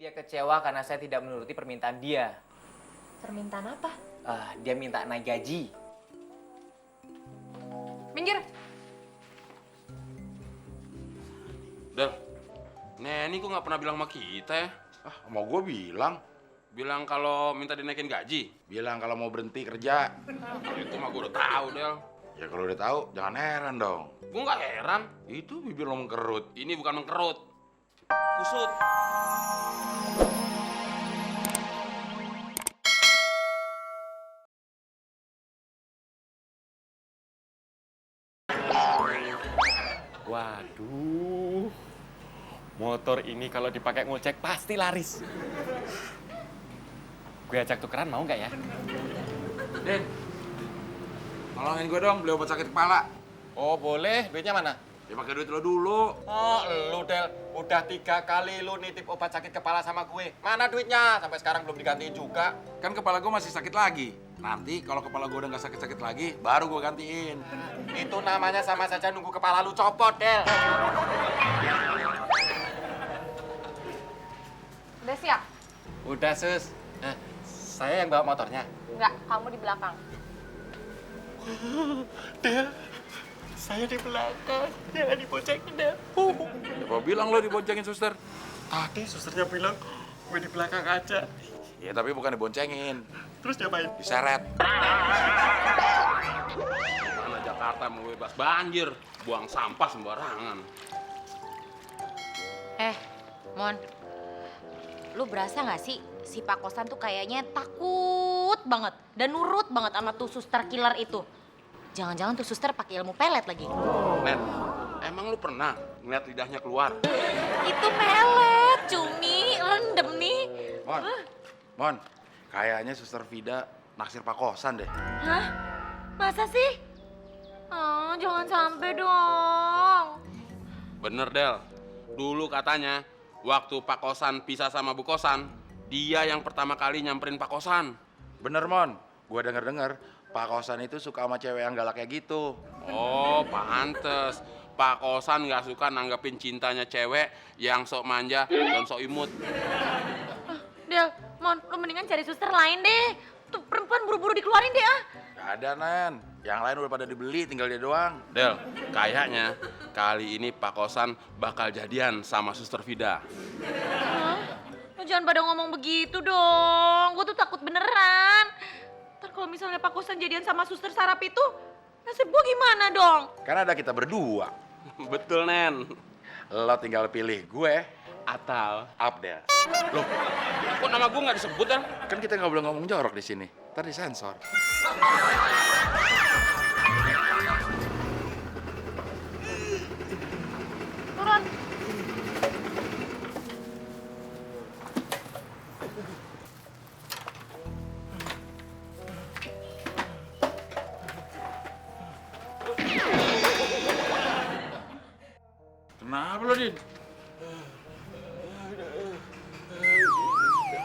Dia kecewa karena saya tidak menuruti permintaan dia. Permintaan apa? Dia minta naik gaji. Minggir. Del, Neni kok nggak pernah bilang sama kita ya? Mau gue bilang. Bilang kalau minta dinaikin gaji. Bilang kalau mau berhenti kerja. Itu mah gue udah tahu, Del. Ya kalau udah tahu, jangan heran dong. Gue nggak heran. Itu bibir lo mengkerut. Ini bukan mengkerut. Kusut. Waduh, motor ini kalau dipakai ngojek pasti laris. Gue ajak tukeran mau nggak ya? Din, tolongin gue dong beli obat sakit kepala. Oh boleh, duitnya mana? Ya pakai duit lo dulu. Oh lu Del, udah 3 kali lu nitip obat sakit kepala sama gue. Mana duitnya? Sampai sekarang belum digantiin juga. Kan kepala gue masih sakit lagi. Nanti kalau kepala gue udah nggak sakit-sakit lagi, baru gue gantiin. Itu namanya sama saja nunggu kepala lu copot, Del. Udah siap? Udah sus. Saya yang bawa motornya. Enggak, kamu di belakang. Del, saya di belakang. Jangan diboncengin, Del. Siapa bilang lo diboncengin, suster? Tadi susternya bilang gue di belakang aja. Ya tapi bukan diboncengin, Terus ngapain? diseret. Mana Jakarta mau bebas banjir, buang sampah sembarangan. Mon, lu berasa nggak sih si Pak Kosan tuh kayaknya takut banget dan nurut banget sama tuh suster killer itu. Jangan-jangan tuh suster pakai ilmu pelet lagi. Nen, emang lu pernah ngeliat lidahnya keluar? Itu pelet, cumi, rendem nih. Mon, kayaknya suster Vida naksir Pak Kosan deh. Hah? Masa sih? Oh, jangan sampai dong. Bener, Del. Dulu katanya, waktu Pak Kosan pisah sama Bu Kosan, dia yang pertama kali nyamperin Pak Kosan. Bener, Mon. Gue denger-denger Pak Kosan itu suka sama cewek yang galak kayak gitu. Oh, pantes. Pak Kosan nggak suka nanggepin cintanya cewek yang sok manja dan sok imut. Del, Mon, lu mendingan cari suster lain deh. Tuh perempuan buru-buru dikeluarin deh ah. Gak ada, Nen. Yang lain udah pada dibeli, tinggal dia doang. Del, kayaknya kali ini Pak Kosan bakal jadian sama Suster Vida. Hah? Lu jangan pada ngomong begitu dong. Gue tuh takut beneran. Ntar kalau misalnya Pak Kosan jadian sama suster Sarap itu, nasib gue gimana dong? Kan ada kita berdua. Betul, Nen. Lo tinggal pilih gue Atau, Abdel. loh, kok nama gue nggak disebut, Del? Kan kita nggak boleh ngomong jorok di sini. Ntar disensor. Turun. Kenapa lo, Din?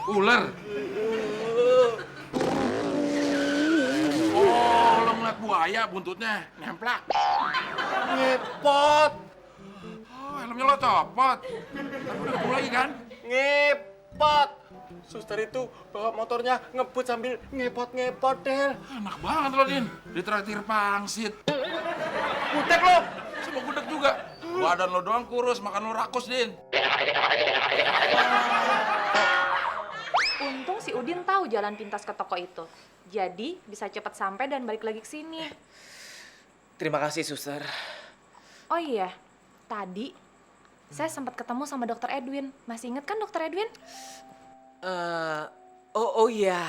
Ular? Oh, lo ngeliat buaya buntutnya nemplak. Ngepot, Oh, helmnya lo copot. Tapi udah ketemu lagi kan? ngepot. Suster itu bawa motornya ngebut sambil ngepot-ngepot, Del. Enak banget lo, Din. Ditraktir pangsit. Butek lo. Sama gudeg juga. Badan lo doang kurus, makan lo rakus, Din. Untung si Udin tahu jalan pintas ke toko itu. Jadi bisa cepat sampai dan balik lagi ke sini. Terima kasih, suster. Oh iya, tadi saya sempat ketemu sama Dokter Edwin. Masih inget kan Dokter Edwin? Oh iya.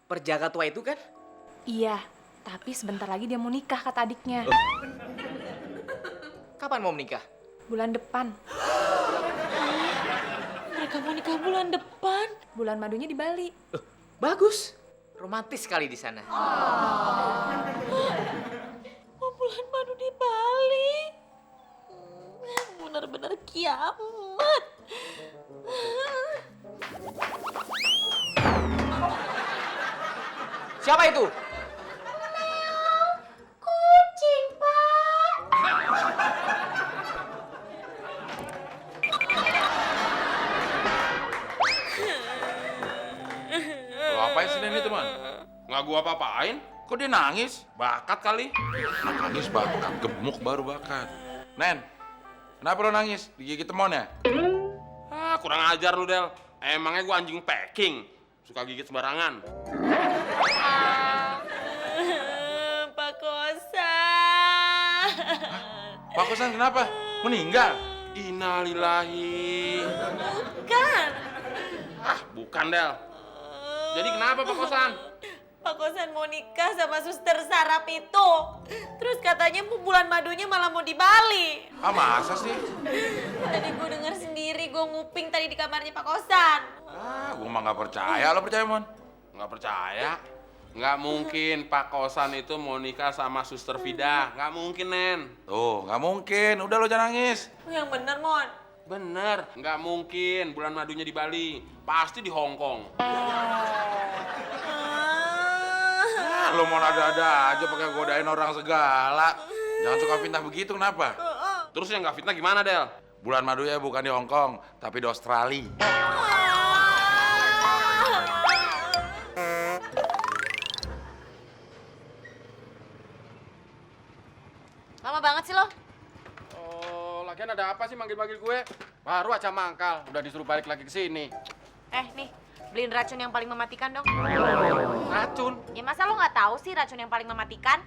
Perjaka tua itu kan? Iya, tapi sebentar lagi dia mau nikah kata adiknya. Kapan mau menikah? Bulan depan. Mereka mau nikah bulan depan. Bulan madunya di Bali. Bagus. Romantis sekali di sana. Mau bulan madu di Bali. Benar-benar kiamat. Siapa itu? Kucing, Pak. gua apa-apain. Kok dia nangis? Bakat kali. Nangis bakat, gemuk baru bakat. Nen, kenapa lo nangis? Digigit temon ya? Ah, kurang ajar lu, Del. Emangnya gua anjing packing. Suka gigit sembarangan. Pak Kosan. Pak Kosan kenapa? Meninggal? Innalillahi. Kan? Ah, bukan, Del. Jadi kenapa Pak Kosan? Pak Kosan mau nikah sama suster sarap itu. Terus katanya bulan madunya malah mau di Bali. Ah masa sih? Tadi gue denger sendiri, gue nguping tadi di kamarnya Pak Kosan. Ah, gue mah nggak percaya. Lo percaya, Mon? Nggak percaya? Nggak mungkin Pak Kosan itu mau nikah sama Suster Vida. Nggak mungkin, Nen. Tuh, nggak mungkin. Udah lo jangan nangis. Yang bener, Mon. Bener, nggak mungkin bulan madunya di Bali. Pasti di Hong Kong. Ah, lo mau ada-ada aja pakai godain orang segala. Jangan suka fitnah begitu, kenapa? Terus yang nggak fitnah gimana, Del? Bulan madu ya bukan di Hong Kong, tapi di Australia. Lama banget sih lo. Oh, lagian ada apa sih manggil-manggil gue? Baru aja mangkal, udah disuruh balik lagi ke sini. Nih, beliin racun yang paling mematikan dong. Racun? Ya masa lo nggak tahu sih racun yang paling mematikan?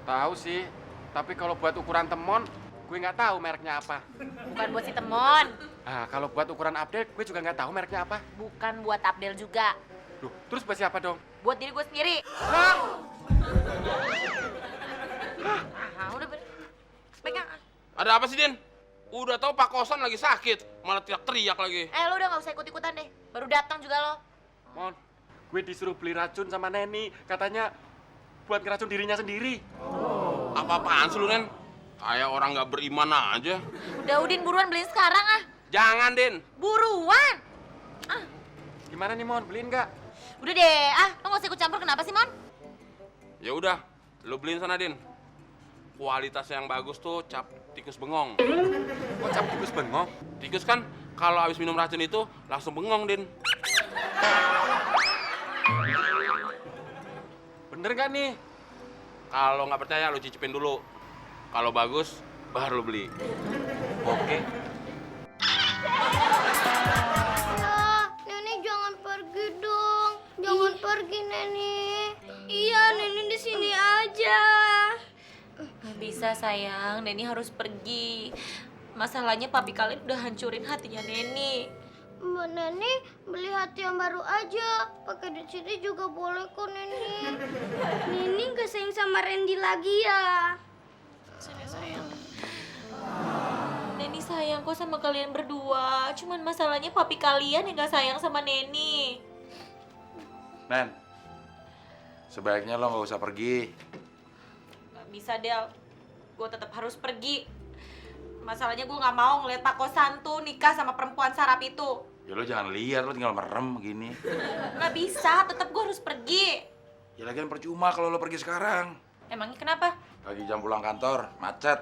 Tahu sih, tapi kalau buat ukuran temon, gue nggak tahu mereknya apa. Bukan buat si Temon, Ah, kalau buat ukuran Abdel, gue juga nggak tahu mereknya apa. bukan buat Abdel juga. Duh, terus buat siapa dong? Buat diri gue sendiri. Hah? Udah bener. Pegang. Ada apa sih, Din? Udah tahu Pak Kosan lagi sakit, malah teriak-teriak lagi. Lo udah nggak usah ikut-ikutan deh. Baru datang juga lo. Mon, gue disuruh beli racun sama Neni. Katanya buat ngeracun dirinya sendiri. Apa-apaan sih lu, Nen? Kayak orang nggak beriman aja. Udah Udin buruan beliin sekarang ah. Jangan, Din. Buruan. Gimana nih Mon, beliin nggak? Udah deh, lo nggak usah ikut campur kenapa sih Mon? Ya udah, lu beliin sana, Din. Kualitas yang bagus tuh cap tikus bengong. Kok cap tikus bengong? Tikus kan kalau habis minum racun itu langsung bengong, Din. Bener nggak nih? Kalau nggak percaya lu cicipin dulu. Kalau bagus, baru lu beli. Oke. Nenek jangan pergi dong. Jangan pergi, Nenek. Iya, Nenek di sini aja. Gak bisa sayang, Neni harus pergi. Masalahnya papi kalian udah hancurin hatinya Neni. Mbak Nenek beli hati yang baru aja. Pakai di sini juga boleh kok, Nenek. Nenek gak sayang sama Randy lagi ya. Sayang. Neni sayang kok sama kalian berdua. Cuman masalahnya papi kalian yang gak sayang sama Neni. Nen, sebaiknya lo nggak usah pergi. Gak bisa Del, gue tetap harus pergi. Masalahnya gue gak mau ngeliat Pak Kosan tuh nikah sama perempuan sarap itu. Ya lo jangan lihat, lo tinggal merem begini. Gak bisa, tetap gue harus pergi. Ya lagian percuma kalau lo pergi sekarang. Emangnya kenapa? Lagi jam pulang kantor, macet.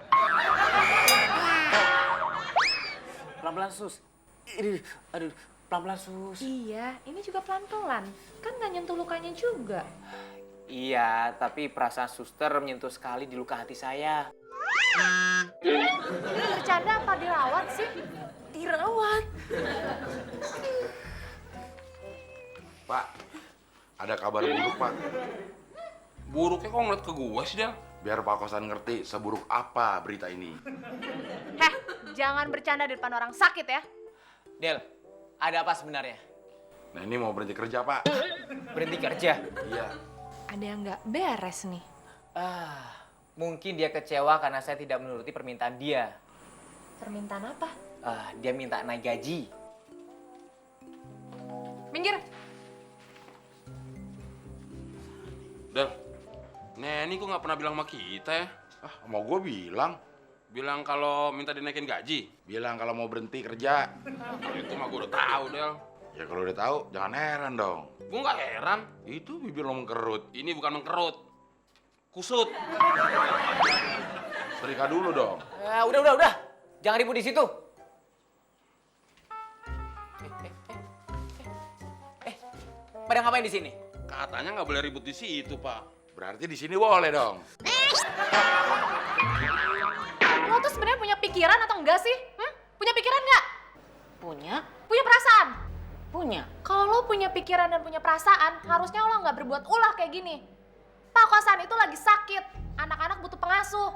Pelan-pelan, Sus. Aduh, pelan-pelan, Sus. Iya, ini juga pelan-pelan. Kan nggak nyentuh lukanya juga. Iya, tapi perasaan suster menyentuh sekali di luka hati saya. Ini bercanda apa dirawat sih? Dirawat. Pak, ada kabar buruk, Pak. Buruknya kok ngeliat ke gue sih, Del? Biar Pak Kosan ngerti seburuk apa berita ini. Heh, jangan bercanda di depan orang sakit ya. Del, ada apa sebenarnya? Nah ini mau berhenti kerja, Pak. Berhenti kerja? Iya. Ada yang nggak beres nih. Mungkin dia kecewa karena saya tidak menuruti permintaan dia. Permintaan apa? Dia minta naik gaji. Minggir. Del, Neni kok nggak pernah bilang sama kita ya? Mau gue bilang. Bilang kalau minta dinaikin gaji. Bilang kalau mau berhenti kerja. Itu mah gue udah tahu, Del. Ya kalau udah tahu, jangan heran dong. Gue nggak heran. Itu bibir lo mengkerut. Ini bukan mengkerut. Kusut. Serika dulu dong. Udah. Jangan ribut di situ. Pada ngapain di sini? Katanya nggak boleh ribut di situ, Pak. Berarti di sini boleh dong. Lo tuh sebenarnya punya pikiran atau enggak sih? Punya pikiran nggak? Punya? Punya perasaan? Punya. Kalau lo punya pikiran dan punya perasaan, harusnya lo nggak berbuat ulah kayak gini. Pak kosan itu lagi sakit, anak-anak butuh pengasuh.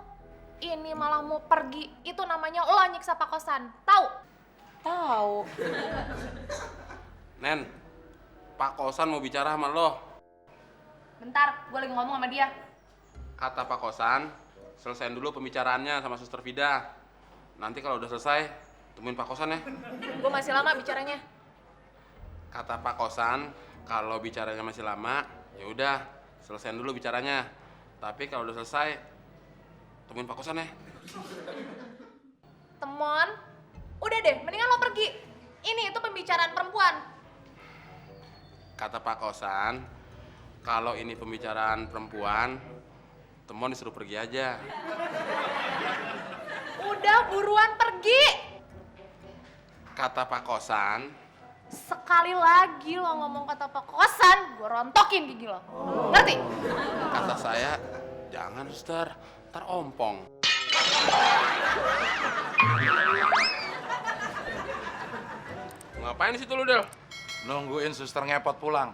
Ini malah mau pergi, itu namanya lo nyiksa Pak kosan, tahu? Tahu. Nen, Pak kosan mau bicara sama lo. Bentar, gue lagi ngomong sama dia. Kata Pak kosan, selesaiin dulu pembicaraannya sama Suster Vida. Nanti kalau udah selesai, temuin Pak kosan ya. Gue masih lama bicaranya. Kata Pak kosan, kalau bicaranya masih lama, ya udah, selesaiin dulu bicaranya. Tapi kalau udah selesai, temuin Pak kosan ya. Temon, udah deh, mendingan lo pergi. Ini itu pembicaraan perempuan. Kata Pak kosan, kalau ini pembicaraan perempuan, Temon disuruh pergi aja. Udah buruan pergi. Kata Pak kosan, Sekali lagi lo ngomong kata Pak kosan, gue rontokin gigi lo. Ngerti? kata saya, jangan Suster, ntar ompong. Ngapain di situ lu, Del? Nungguin suster ngepot pulang.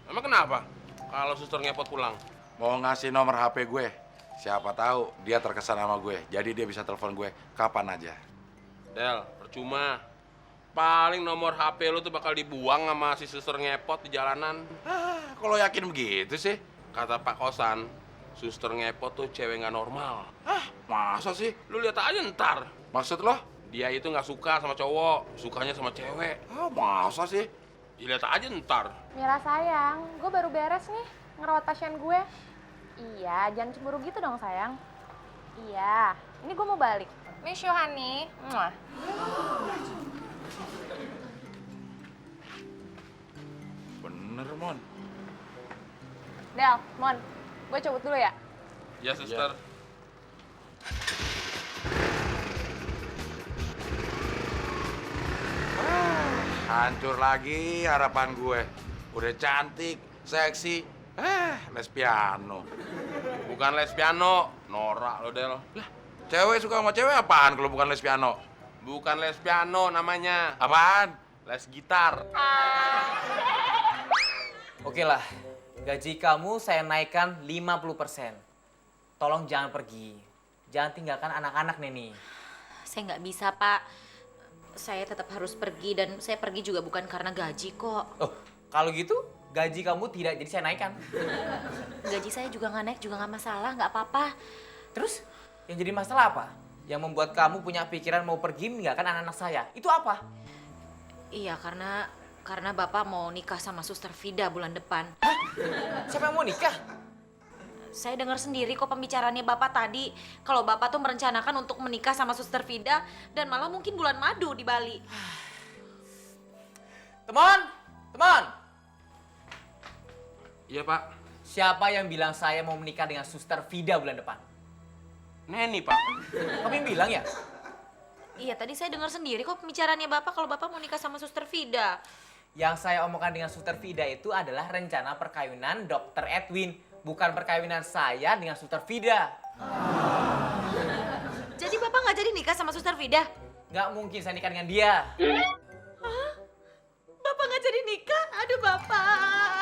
Emang kenapa? Kalau Suster ngepot pulang? Mau ngasih nomor HP gue. Siapa tahu dia terkesan sama gue. Jadi dia bisa telepon gue kapan aja. Del, percuma. Paling nomor HP lu tuh bakal dibuang sama si Suster ngepot di jalanan. Kalau yakin begitu sih? Kata Pak kosan, Suster ngepot tuh cewek nggak normal. Masa sih? Lu lihat aja ntar. Maksud lo? Dia itu nggak suka sama cowok, sukanya sama cewek. Masa sih? Ya, lihat aja ntar. Mira sayang, gue baru beres nih ngerawat pasien gue. Iya, jangan cemburu gitu dong sayang. Iya, ini gue mau balik. Miss you honey. Muah. Bener, Mon. Del, Mon, gue cabut dulu ya. Ya, Suster. Hancur lagi harapan gue. Udah cantik, seksi, les piano. Bukan les piano, norak lo, Del. Lah, cewek suka sama cewek apaan kalau bukan les piano? Bukan les piano namanya, Apaan? les gitar. Oke lah, gaji kamu saya naikkan 50%. Tolong jangan pergi. Jangan tinggalkan anak-anak, Neni. Saya nggak bisa, Pak. Saya tetap harus pergi dan saya pergi juga bukan karena gaji kok. Oh, kalau gitu gaji kamu tidak jadi saya naikkan. Gaji saya juga nggak naik juga nggak masalah, nggak apa-apa. Terus yang jadi masalah apa? Yang membuat kamu punya pikiran mau pergi meninggalkan anak-anak saya. Itu apa? Iya, karena Bapak mau nikah sama Suster Vida bulan depan. Siapa yang mau nikah? Saya dengar sendiri kok pembicaraannya Bapak tadi. Kalau Bapak tuh merencanakan untuk menikah sama Suster Vida dan malah mungkin bulan madu di Bali. Teman, teman. Iya, Pak. Siapa yang bilang saya mau menikah dengan Suster Vida bulan depan? Neni, Pak. Kamu yang bilang ya? Iya, tadi saya dengar sendiri kok pembicaraannya Bapak kalau Bapak mau nikah sama Suster Vida. Yang saya omongkan dengan Suster Vida itu adalah rencana perkawinan Dr. Edwin, bukan perkawinan saya dengan Suster Vida. Jadi Bapak nggak jadi nikah sama Suster Vida? Nggak mungkin saya nikah dengan dia. Bapak nggak jadi nikah? Aduh Bapak.